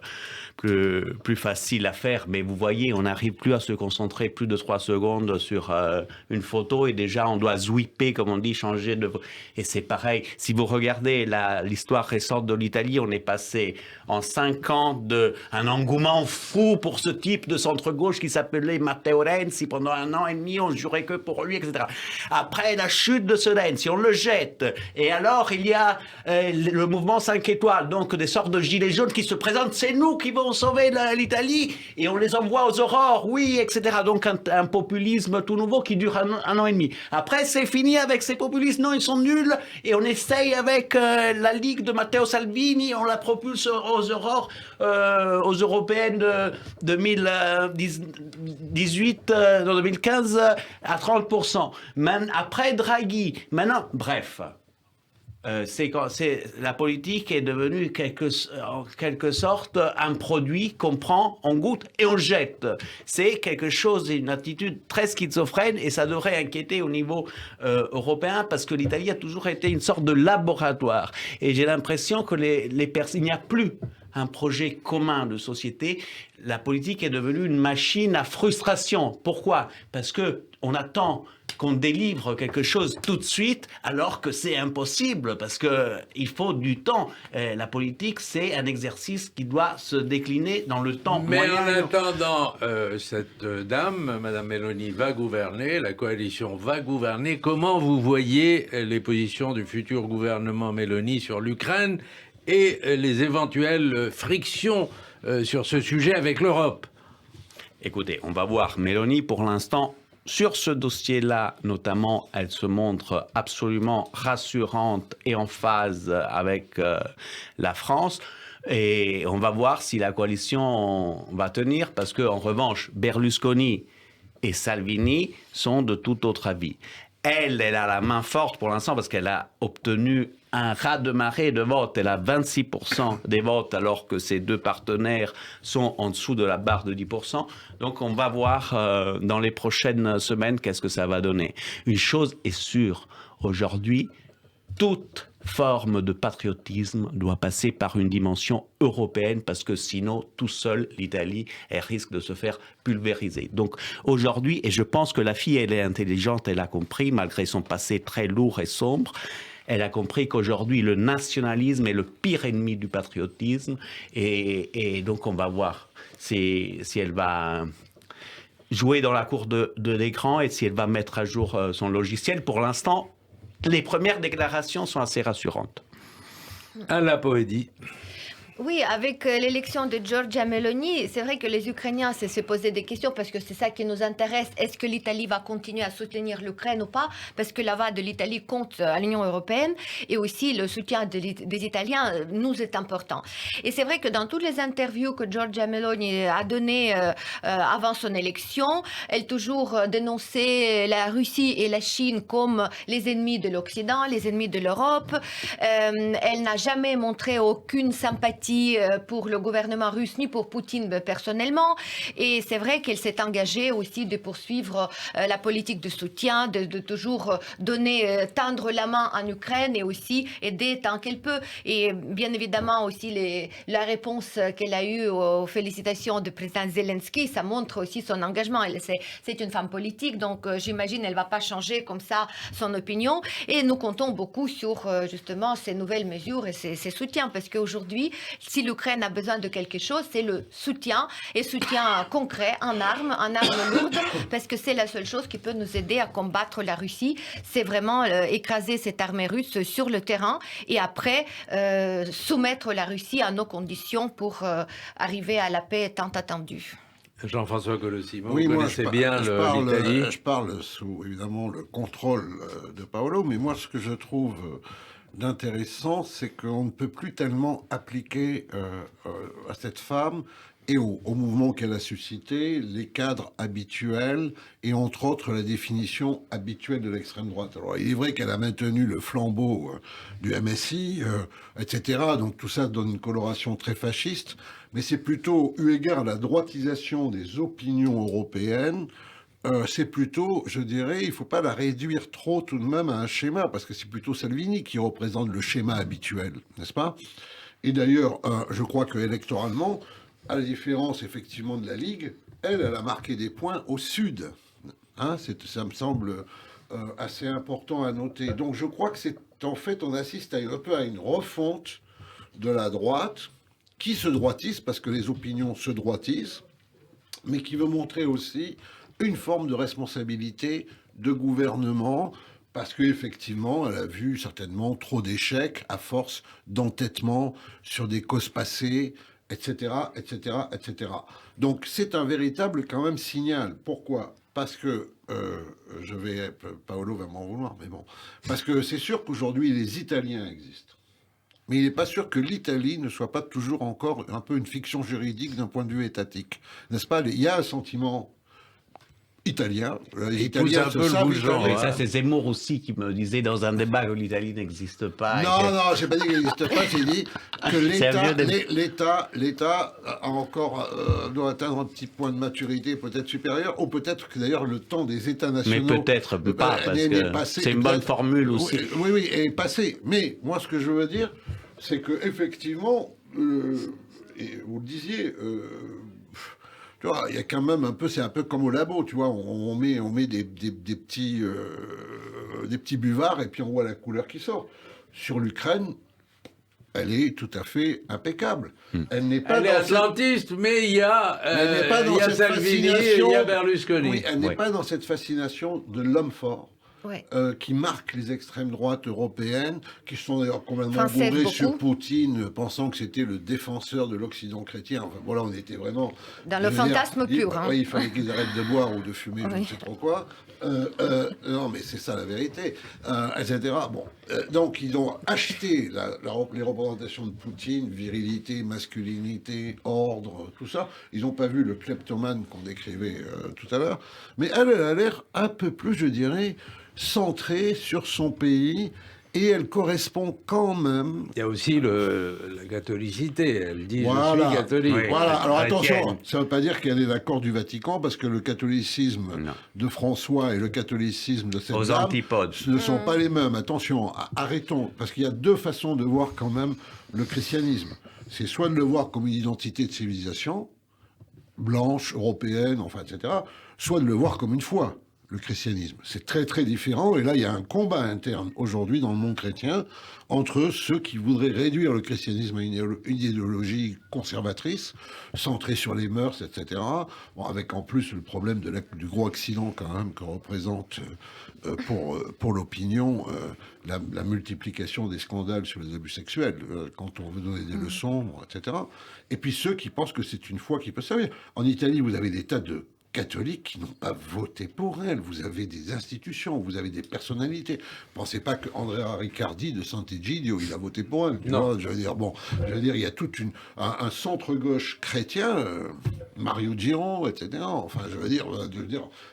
[SPEAKER 4] plus facile à faire, mais vous voyez, on n'arrive plus à se concentrer plus de 3 secondes sur une photo et déjà on doit zwipper, comme on dit, changer de... Et c'est pareil, si vous regardez l'histoire récente de l'Italie, on est passé en 5 ans d'un engouement fou pour ce type de centre-gauche qui s'appelait Matteo Renzi. Pendant 1 an et demi, on jurait que pour lui, etc. Après la chute de ce Renzi, on le jette. Et alors, il y a le mouvement 5 étoiles, donc des sortes de gilets jaunes qui se présentent. C'est nous qui vont sauver l'Italie et on les envoie aux aurores, oui, etc. Donc un populisme tout nouveau qui dure 1 an et demi. Après, c'est fini avec ces populistes. Non, ils sont nuls. Et on essaye avec la Ligue de Matteo Salvini, on la propulse aux aurores, aux européennes de 2018, 2015 à 30%. Après Draghi, maintenant, bref. La politique est devenue en quelque sorte un produit qu'on prend, on goûte et on jette. C'est quelque chose, une attitude très schizophrène et ça devrait inquiéter au niveau européen parce que l'Italie a toujours été une sorte de laboratoire. Et j'ai l'impression que il n'y a plus un projet commun de société. La politique est devenue une machine à frustration. Pourquoi ? Parce que on attend qu'on délivre quelque chose tout de suite, alors que c'est impossible, parce qu'il faut du temps. La politique, c'est un exercice qui doit se décliner dans le temps
[SPEAKER 1] Mais
[SPEAKER 4] moyen.
[SPEAKER 1] en attendant, cette dame, Madame Meloni, va gouverner, la coalition va gouverner. Comment vous voyez les positions du futur gouvernement Meloni sur l'Ukraine et les éventuelles frictions sur ce sujet avec l'Europe ?
[SPEAKER 4] Écoutez, on va voir. Meloni, pour l'instant, sur ce dossier-là, notamment, elle se montre absolument rassurante et en phase avec la France. Et on va voir si la coalition va tenir, parce qu'en revanche, Berlusconi et Salvini sont de tout autre avis. Elle a la main forte pour l'instant parce qu'elle a obtenu un raz-de-marée de votes. Elle a 26% des votes alors que ses deux partenaires sont en dessous de la barre de 10%. Donc on va voir dans les prochaines semaines qu'est-ce que ça va donner. Une chose est sûre, aujourd'hui, toute forme de patriotisme doit passer par une dimension européenne parce que sinon, tout seul, l'Italie, elle risque de se faire pulvériser. Donc aujourd'hui, et je pense que la fille, elle est intelligente, elle a compris, malgré son passé très lourd et sombre, elle a compris qu'aujourd'hui, le nationalisme est le pire ennemi du patriotisme et donc on va voir si elle va jouer dans la cour de l'écran et si elle va mettre à jour son logiciel. Pour l'instant, les premières déclarations sont assez rassurantes.
[SPEAKER 1] À la Poédie.
[SPEAKER 3] Oui, avec l'élection de Giorgia Meloni, c'est vrai que les Ukrainiens se posaient des questions parce que c'est ça qui nous intéresse. Est-ce que l'Italie va continuer à soutenir l'Ukraine ou pas? Parce que la voix de l'Italie compte à l'Union européenne et aussi le soutien des Italiens nous est important. Et c'est vrai que dans toutes les interviews que Giorgia Meloni a données avant son élection, elle toujours dénonçait la Russie et la Chine comme les ennemis de l'Occident, les ennemis de l'Europe. Elle n'a jamais montré aucune sympathie pour le gouvernement russe ni pour Poutine personnellement. Et c'est vrai qu'elle s'est engagée aussi de poursuivre la politique de soutien, de toujours donner, tendre la main en Ukraine et aussi aider tant qu'elle peut. Et bien évidemment aussi la réponse qu'elle a eue aux félicitations du président Zelensky, ça montre aussi son engagement. C'est une femme politique, donc j'imagine elle ne va pas changer comme ça son opinion. Et nous comptons beaucoup sur justement ces nouvelles mesures et ces soutiens, parce qu'aujourd'hui, si l'Ukraine a besoin de quelque chose, c'est le soutien, et soutien concret en armes lourdes, parce que c'est la seule chose qui peut nous aider à combattre la Russie. C'est vraiment écraser cette armée russe sur le terrain et après soumettre la Russie à nos conditions pour arriver à la paix tant attendue.
[SPEAKER 1] Jean-François Colosimo,
[SPEAKER 2] Oui,
[SPEAKER 1] vous
[SPEAKER 2] moi,
[SPEAKER 1] connaissez bien l'Italie.
[SPEAKER 2] je parle sous, évidemment, le contrôle de Paolo, mais moi, ce que je trouve d'intéressant, c'est qu'on ne peut plus tellement appliquer à cette femme et au mouvement qu'elle a suscité les cadres habituels et entre autres la définition habituelle de l'extrême droite. Alors il est vrai qu'elle a maintenu le flambeau du MSI, etc. Donc tout ça donne une coloration très fasciste, mais c'est plutôt eu égard à la droitisation des opinions européennes. C'est plutôt, je dirais, il ne faut pas la réduire trop tout de même à un schéma, parce que c'est plutôt Salvini qui représente le schéma habituel, n'est-ce pas? Et d'ailleurs, je crois que électoralement, à la différence effectivement de la Ligue, elle a marqué des points au sud. Hein, ça me semble assez important à noter. Donc je crois que c'est en fait, on assiste un peu à une refonte de la droite, qui se droitise, parce que les opinions se droitisent, mais qui veut montrer aussi une forme de responsabilité de gouvernement, parce qu'effectivement, elle a vu certainement trop d'échecs à force d'entêtement sur des causes passées, etc., etc., etc. Donc c'est un véritable quand même signal. Pourquoi ? Parce que, Paolo va m'en vouloir, mais bon, parce que c'est sûr qu'aujourd'hui les Italiens existent. Mais il n'est pas sûr que l'Italie ne soit pas toujours encore un peu une fiction juridique d'un point de vue étatique. N'est-ce pas ? Il y a un sentiment italien. Les Italiens se savent italiens.
[SPEAKER 4] Et ça, c'est Zemmour aussi qui me disait dans un débat que l'Italie n'existe pas.
[SPEAKER 2] Non, j'ai pas dit qu'elle n'existe pas, j'ai dit que l'État a encore doit atteindre un petit point de maturité peut-être supérieur, ou peut-être que d'ailleurs le temps des États nationaux.
[SPEAKER 4] Mais peut-être pas, parce que c'est une bonne formule aussi.
[SPEAKER 2] Oui, est passé. Mais moi, ce que je veux dire, c'est que effectivement, et vous le disiez. Tu vois, il y a quand même un peu, c'est un peu comme au labo, tu vois, on met des petits buvards et puis on voit la couleur qui sort. Sur l'Ukraine, elle est tout à fait impeccable. Elle est
[SPEAKER 1] atlantiste, mais il y a Salvini et il y a Berlusconi.
[SPEAKER 2] Oui, elle n'est pas dans cette fascination de l'homme fort.
[SPEAKER 3] Ouais.
[SPEAKER 2] qui marquent les extrêmes droites européennes, qui sont d'ailleurs complètement
[SPEAKER 3] Françaises
[SPEAKER 2] bourrées
[SPEAKER 3] beaucoup.
[SPEAKER 2] sur Poutine, pensant que c'était le défenseur de l'Occident chrétien. Enfin voilà, on était vraiment...
[SPEAKER 3] Dans
[SPEAKER 2] je
[SPEAKER 3] le
[SPEAKER 2] veux dire,
[SPEAKER 3] fantasme pur. Hein.
[SPEAKER 2] Oui, il fallait qu'ils arrêtent de boire ou de fumer, je ne
[SPEAKER 3] Oui.
[SPEAKER 2] sais trop quoi. Non, mais c'est ça la vérité, etc. Bon, donc ils ont acheté les représentations de Poutine, virilité, masculinité, ordre, tout ça. Ils n'ont pas vu le kleptomane qu'on décrivait tout à l'heure, mais elle a l'air un peu plus, je dirais, centrée sur son pays. Et elle correspond quand même.
[SPEAKER 1] Il y a aussi la catholicité. Elle dit
[SPEAKER 2] Voilà.
[SPEAKER 1] je suis catholique.
[SPEAKER 4] Oui.
[SPEAKER 2] Voilà, alors
[SPEAKER 4] Chrétienne.
[SPEAKER 2] attention, ça ne veut pas dire qu'il y a des accords du Vatican, parce que le catholicisme
[SPEAKER 4] Non.
[SPEAKER 2] de François et le catholicisme de cette
[SPEAKER 4] Aux
[SPEAKER 2] dame
[SPEAKER 4] antipodes.
[SPEAKER 2] ne sont pas les mêmes. Attention, arrêtons, parce qu'il y a deux façons de voir quand même le christianisme. C'est soit de le voir comme une identité de civilisation, blanche, européenne, enfin, etc., soit de le voir comme une foi. Le christianisme. C'est très très différent, et là il y a un combat interne aujourd'hui dans le monde chrétien entre ceux qui voudraient réduire le christianisme à une idéologie conservatrice, centrée sur les mœurs, etc. Bon, avec en plus le problème du gros accident quand même que représente pour l'opinion la multiplication des scandales sur les abus sexuels, quand on veut donner des leçons, etc. Et puis ceux qui pensent que c'est une foi qui peut servir. En Italie, vous avez des tas de catholiques qui n'ont pas voté pour elle. Vous avez des institutions, vous avez des personnalités. Pensez pas que Andrea Riccardi de Sant'Egidio, il a voté pour elle. Tu vois, je veux dire, bon, je veux dire, il y a tout un centre-gauche chrétien, Mario Giro, etc. Enfin, je veux dire,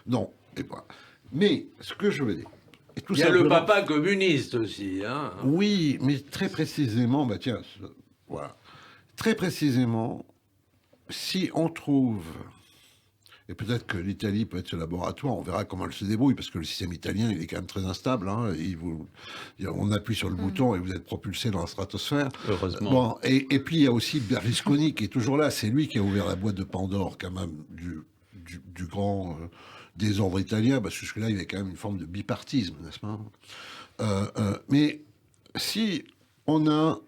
[SPEAKER 2] non. Et pas. Mais ce que je veux dire. Et tout
[SPEAKER 1] Il y a le
[SPEAKER 2] simplement-
[SPEAKER 1] papa communiste aussi. Hein.
[SPEAKER 2] Oui, mais très précisément, bah tiens, voilà. Très précisément, si on trouve, et peut-être que l'Italie peut être ce laboratoire, on verra comment elle se débrouille, parce que le système italien, il est quand même très instable. Hein, on appuie sur le bouton et vous êtes propulsé dans la stratosphère.
[SPEAKER 4] Heureusement.
[SPEAKER 2] Bon, et puis il y a aussi Berlusconi qui est toujours là. C'est lui qui a ouvert la boîte de Pandore, quand même, du grand désordre italien, parce que jusque-là, il y avait quand même une forme de bipartisme, n'est-ce pas? Mais si on a,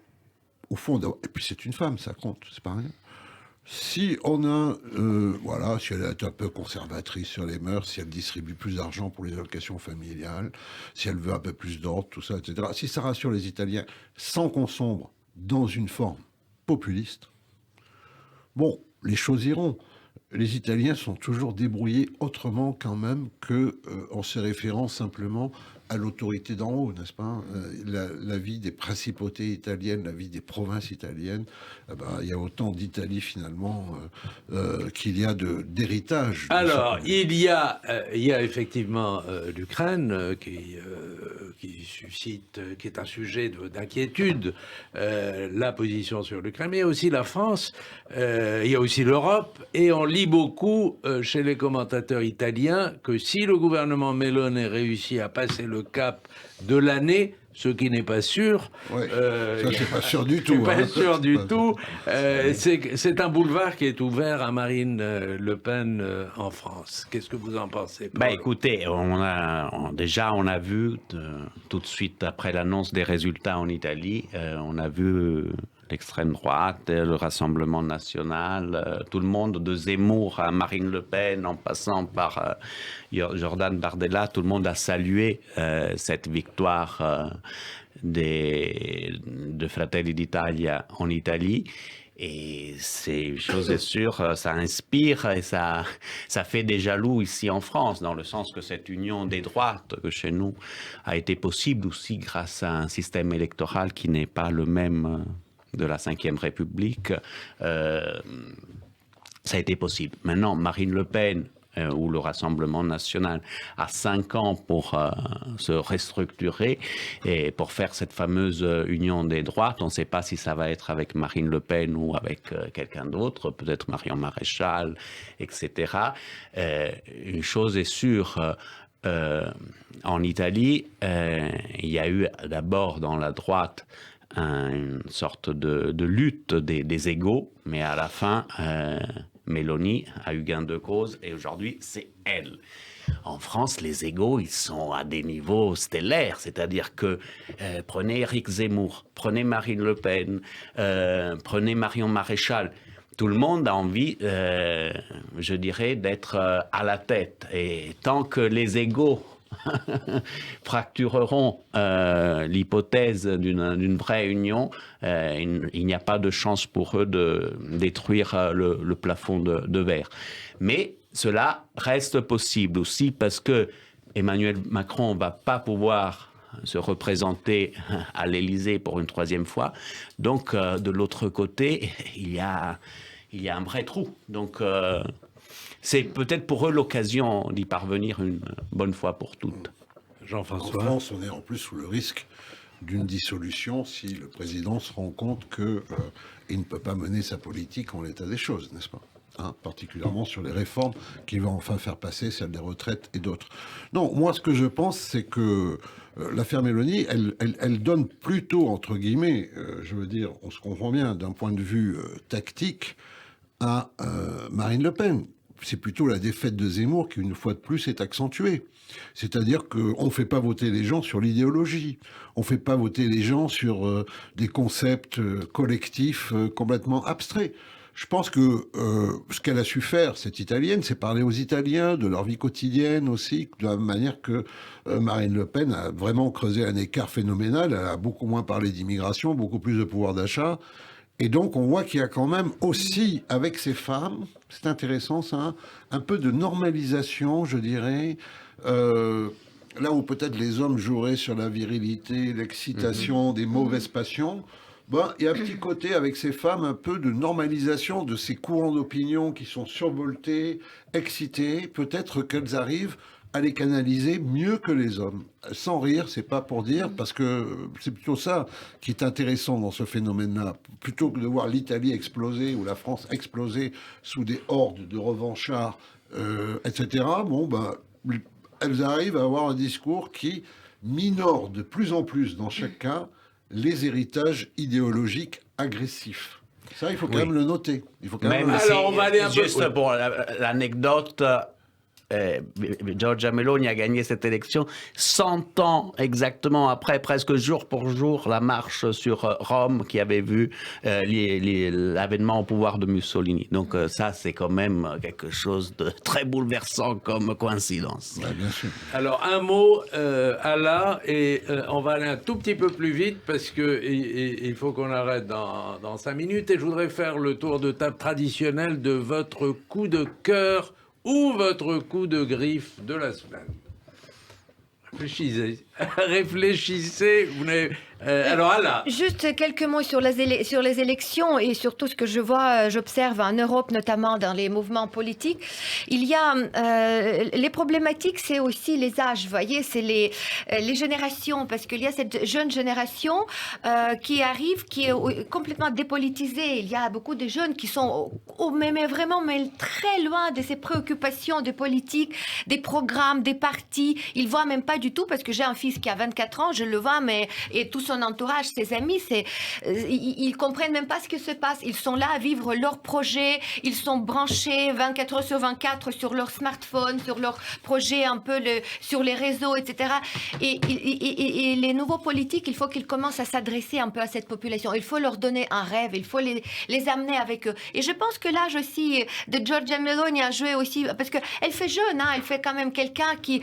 [SPEAKER 2] au fond, et puis c'est une femme, ça compte, c'est pas rien. Si on a, voilà, si elle est un peu conservatrice sur les mœurs, si elle distribue plus d'argent pour les allocations familiales, si elle veut un peu plus d'ordre, tout ça, etc. Si ça rassure les Italiens, sans qu'on sombre dans une forme populiste, bon, les choses iront. Les Italiens sont toujours débrouillés autrement quand même que en se référant simplement à l'autorité d'en haut, n'est-ce pas? La vie des principautés italiennes, la vie des provinces italiennes, il y a autant d'Italie finalement qu'il y a d'héritage.
[SPEAKER 1] Alors, il y a effectivement l'Ukraine qui suscite, qui est un sujet d'inquiétude, la position sur l'Ukraine, mais il y a aussi la France, il y a aussi l'Europe, et on lit beaucoup chez les commentateurs italiens que si le gouvernement Meloni réussit à passer le cap de l'année, ce qui n'est pas sûr.
[SPEAKER 2] Ouais, ça, c'est pas sûr du tout.
[SPEAKER 1] Pas
[SPEAKER 2] hein.
[SPEAKER 1] sûr du tout. C'est un boulevard qui est ouvert à Marine Le Pen en France. Qu'est-ce que vous en pensez, Paul?
[SPEAKER 4] Bah écoutez, on a vu tout de suite après l'annonce des résultats en Italie, on a vu l'extrême droite, le Rassemblement national, tout le monde, de Zemmour à Marine Le Pen, en passant par Jordan Bardella, tout le monde a salué cette victoire de Fratelli d'Italia en Italie. Et c'est, chose est sûre, ça inspire et ça fait des jaloux ici en France, dans le sens que cette union des droites que chez nous a été possible aussi grâce à un système électoral qui n'est pas le même de la Ve République. Ça a été possible. Maintenant, Marine Le Pen ou le Rassemblement national a 5 ans pour se restructurer et pour faire cette fameuse union des droites. On ne sait pas si ça va être avec Marine Le Pen ou avec quelqu'un d'autre, peut-être Marion Maréchal, etc. Une chose est sûre, en Italie, il y a eu d'abord dans la droite une sorte de lutte des égos, mais à la fin, Meloni a eu gain de cause et aujourd'hui, c'est elle. En France, les égos, ils sont à des niveaux stellaires, c'est-à-dire que prenez Éric Zemmour, prenez Marine Le Pen, prenez Marion Maréchal, tout le monde a envie, je dirais, d'être à la tête. Et tant que les égos fractureront l'hypothèse d'une vraie union, il n'y a pas de chance pour eux de détruire le plafond de verre. Mais cela reste possible aussi parce que Emmanuel Macron ne va pas pouvoir se représenter à l'Élysée pour une troisième fois. Donc, de l'autre côté, il y a un vrai trou. Donc, c'est peut-être pour eux l'occasion d'y parvenir une bonne fois pour toutes.
[SPEAKER 2] En
[SPEAKER 1] Jean-François.
[SPEAKER 2] France, on est en plus sous le risque d'une dissolution si le président se rend compte qu'il ne peut pas mener sa politique en l'état des choses, n'est-ce pas ? Particulièrement sur les réformes qu'il va enfin faire passer, celles des retraites et d'autres. Non, moi, ce que je pense, c'est que l'affaire Meloni, elle donne plutôt, entre guillemets, je veux dire, on se comprend bien, d'un point de vue tactique, à Marine Le Pen. C'est plutôt la défaite de Zemmour qui, une fois de plus, est accentuée. C'est-à-dire qu'on ne fait pas voter les gens sur l'idéologie. On ne fait pas voter les gens sur des concepts collectifs complètement abstraits. Je pense que ce qu'elle a su faire, cette Italienne, c'est parler aux Italiens, de leur vie quotidienne aussi, de la même manière que Marine Le Pen a vraiment creusé un écart phénoménal. Elle a beaucoup moins parlé d'immigration, beaucoup plus de pouvoir d'achat. Et donc, on voit qu'il y a quand même aussi, avec ces femmes, c'est intéressant ça, un peu de normalisation, je dirais, là où peut-être les hommes joueraient sur la virilité, l'excitation, des mauvaises passions. Il y a un petit côté avec ces femmes, un peu de normalisation de ces courants d'opinion qui sont survoltés, excités. Peut-être qu'elles arrivent à les canaliser mieux que les hommes. Sans rire, c'est pas pour dire, parce que c'est plutôt ça qui est intéressant dans ce phénomène-là. Plutôt que de voir l'Italie exploser ou la France exploser sous des hordes de revanchards, etc., elles arrivent à avoir un discours qui minore de plus en plus, dans chaque cas, les héritages idéologiques agressifs. Ça, il faut quand même le noter. Il faut quand même
[SPEAKER 1] Alors, on va aller un peu...
[SPEAKER 4] Juste pour l'anecdote, Giorgia Meloni a gagné cette élection 100 ans exactement après, presque jour pour jour, la marche sur Rome qui avait vu l'avènement au pouvoir de Mussolini. Donc ça, c'est quand même quelque chose de très bouleversant comme coïncidence.
[SPEAKER 2] Ouais, bien sûr.
[SPEAKER 1] Alors, un mot, Alain, et on va aller un tout petit peu plus vite parce qu'il faut qu'on arrête dans 5 minutes. Et je voudrais faire le tour de table traditionnel de votre coup de cœur ou votre coup de griffe de la semaine. Réfléchissez. Réfléchissez. Vous n'avez... alors, Alain.
[SPEAKER 3] Juste quelques mots sur les élections et surtout ce que je vois, j'observe en Europe, notamment dans les mouvements politiques. Il y a les problématiques, c'est aussi les âges, vous voyez, c'est les générations, parce qu'il y a cette jeune génération qui arrive, qui est complètement dépolitisée. Il y a beaucoup de jeunes qui sont mais vraiment très loin de ces préoccupations de politique, des programmes, des partis. Ils voient même pas du tout, parce que j'ai un fils qui a 24 ans, je le vois, et tout son entourage, ses amis, ils comprennent même pas ce qui se passe. Ils sont là à vivre leur projet, ils sont branchés 24 heures sur 24 sur leur smartphone, sur leur projet un peu sur les réseaux, etc. Et les nouveaux politiques, il faut qu'ils commencent à s'adresser un peu à cette population. Il faut leur donner un rêve, il faut les amener avec eux. Et je pense que l'âge aussi de Giorgia Meloni a joué aussi, parce qu'elle fait jeune, elle fait quand même quelqu'un qui,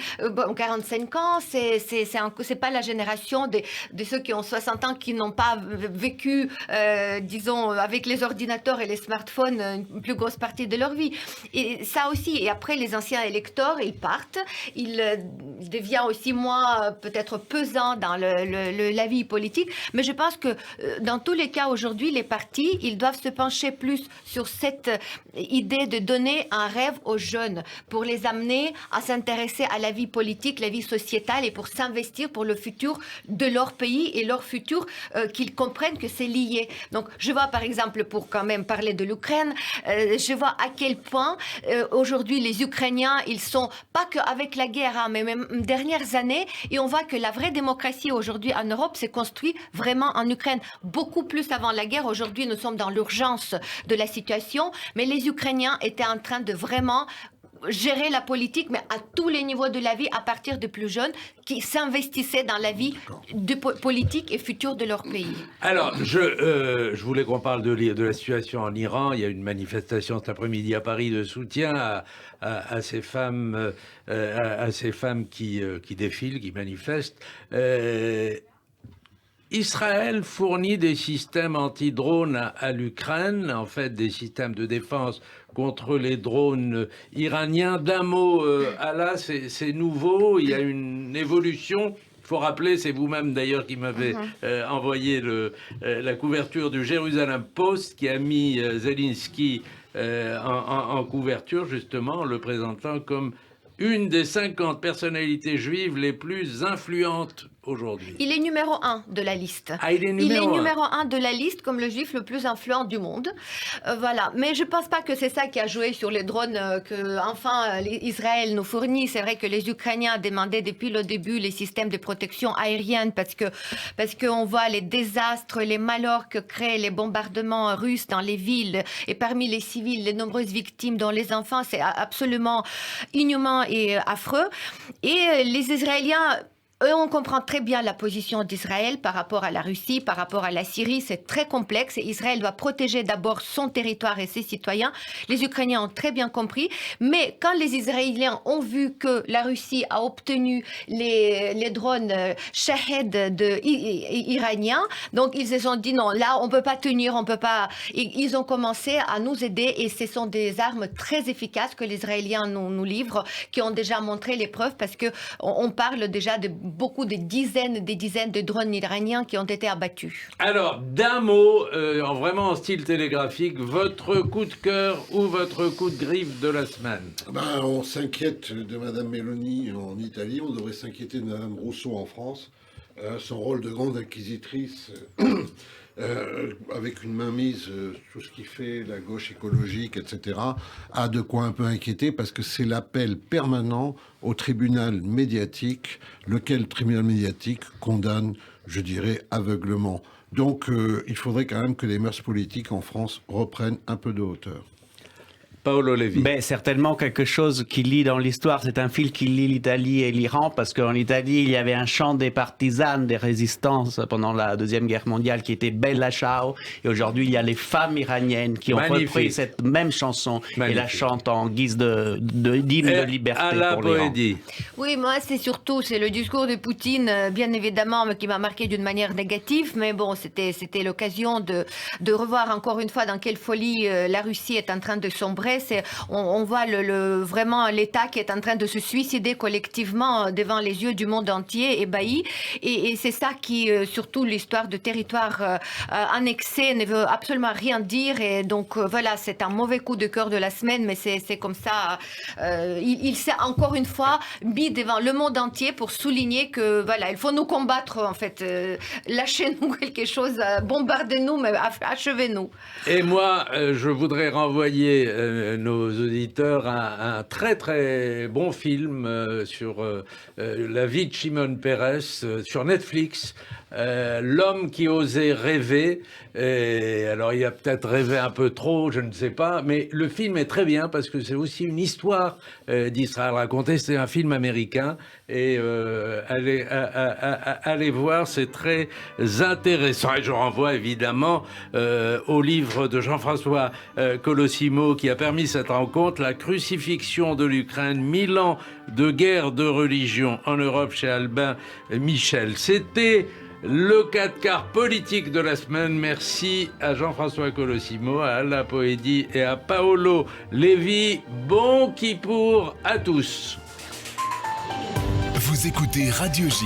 [SPEAKER 3] 45 ans, c'est pas la génération de ceux qui ont 60 ans qui n'ont pas vécu, disons, avec les ordinateurs et les smartphones une plus grosse partie de leur vie. Et ça aussi, et après les anciens électeurs, ils partent, ils deviennent aussi moins peut-être pesants dans la vie politique, mais je pense que dans tous les cas aujourd'hui, les partis, ils doivent se pencher plus sur cette idée de donner un rêve aux jeunes, pour les amener à s'intéresser à la vie politique, la vie sociétale, et pour s'investir pour le futur de leur pays et leur futur, qu'ils comprennent que c'est lié. Donc, je vois par exemple, pour quand même parler de l'Ukraine, je vois à quel point aujourd'hui les Ukrainiens, ils sont pas qu'avec la guerre, mais même dernières années, et on voit que la vraie démocratie aujourd'hui en Europe s'est construite vraiment en Ukraine, beaucoup plus avant la guerre. Aujourd'hui, nous sommes dans l'urgence de la situation, mais les Ukrainiens étaient en train de vraiment gérer la politique, mais à tous les niveaux de la vie, à partir des plus jeunes, qui s'investissaient dans la vie politique et future de leur pays.
[SPEAKER 1] Alors, je voulais qu'on parle de la situation en Iran. Il y a une manifestation cet après-midi à Paris de soutien à ces femmes, qui défilent, qui manifestent. Israël fournit des systèmes anti-drones à l'Ukraine, en fait des systèmes de défense contre les drones iraniens. D'un mot, Ala, c'est nouveau, il y a une évolution. Il faut rappeler, c'est vous-même d'ailleurs qui m'avez envoyé la couverture du Jerusalem Post qui a mis Zelensky en couverture, justement, en le présentant comme une des 50 personnalités juives les plus influentes aujourd'hui.
[SPEAKER 3] Il est numéro 1 de la liste.
[SPEAKER 1] Ah, il est numéro
[SPEAKER 3] 1 de la liste comme le juif le plus influent du monde. Voilà. Mais je ne pense pas que c'est ça qui a joué sur les drones que, enfin, Israël nous fournit. C'est vrai que les Ukrainiens demandaient depuis le début les systèmes de protection aérienne parce qu'on voit les désastres, les malheurs que créent les bombardements russes dans les villes et parmi les civils, les nombreuses victimes dont les enfants. C'est absolument inhumain et affreux. Et les Israéliens... on comprend très bien la position d'Israël par rapport à la Russie, par rapport à la Syrie. C'est très complexe. Israël doit protéger d'abord son territoire et ses citoyens. Les Ukrainiens ont très bien compris. Mais quand les Israéliens ont vu que la Russie a obtenu les drones Shahed iraniens, donc ils se sont dit non, là on ne peut pas tenir, on peut pas. Ils ont commencé à nous aider et ce sont des armes très efficaces que les Israéliens nous livrent, qui ont déjà montré les preuves parce qu'on parle déjà de des dizaines de drones iraniens qui ont été abattus. Alors,
[SPEAKER 1] d'un mot, vraiment en style télégraphique, votre coup de cœur ou votre coup de griffe de la semaine?
[SPEAKER 2] On s'inquiète de Madame Meloni en Italie, on devrait s'inquiéter de Madame Rousseau en France. Son rôle de grande acquisitrice, avec une mainmise, tout ce qui fait la gauche écologique, etc., a de quoi un peu inquiéter parce que c'est l'appel permanent au tribunal médiatique, lequel tribunal médiatique condamne, je dirais, aveuglement. Donc il faudrait quand même que les mœurs politiques en France reprennent un peu de hauteur.
[SPEAKER 1] Paolo Levi.
[SPEAKER 4] Certainement quelque chose qui lie dans l'histoire. C'est un fil qui lie l'Italie et l'Iran parce qu'en Italie, il y avait un chant des partisanes, des résistances pendant la Deuxième Guerre mondiale qui était Bella Ciao. Et aujourd'hui, il y a les femmes iraniennes qui ont repris cette même chanson et la chantent en guise d'hymne de liberté pour l'Iran.
[SPEAKER 3] Oui, moi, c'est le discours de Poutine, bien évidemment, qui m'a marqué d'une manière négative. Mais bon, c'était l'occasion de revoir encore une fois dans quelle folie la Russie est en train de sombrer. On voit vraiment l'État qui est en train de se suicider collectivement devant les yeux du monde entier, ébahi. Et c'est ça qui, surtout l'histoire de territoire annexé, ne veut absolument rien dire. Et donc voilà, c'est un mauvais coup de cœur de la semaine, mais c'est comme ça. Il s'est encore une fois mis devant le monde entier pour souligner que voilà, il faut nous combattre en fait. Lâchez-nous quelque chose, bombardez-nous, mais achevez-nous.
[SPEAKER 1] Et moi, je voudrais renvoyer nos auditeurs un très très bon film sur la vie de Shimon Peres sur Netflix, L'homme qui osait rêver. Et alors il a peut-être rêvé un peu trop, je ne sais pas, mais le film est très bien parce que c'est aussi une histoire d'Israël racontée. C'est un film américain et allez voir, c'est très intéressant. Et je renvoie évidemment au livre de Jean-François Colosimo qui a permis cette rencontre, La crucifixion de l'Ukraine, 1000 ans de guerre de religion en Europe, chez Albin Michel. C'était le 4 quarts politique de la semaine. Merci à Jean-François Colosimo, à Ala Poedi et à Paolo Levi. Bon Kippour à tous.
[SPEAKER 6] Vous écoutez Radio J.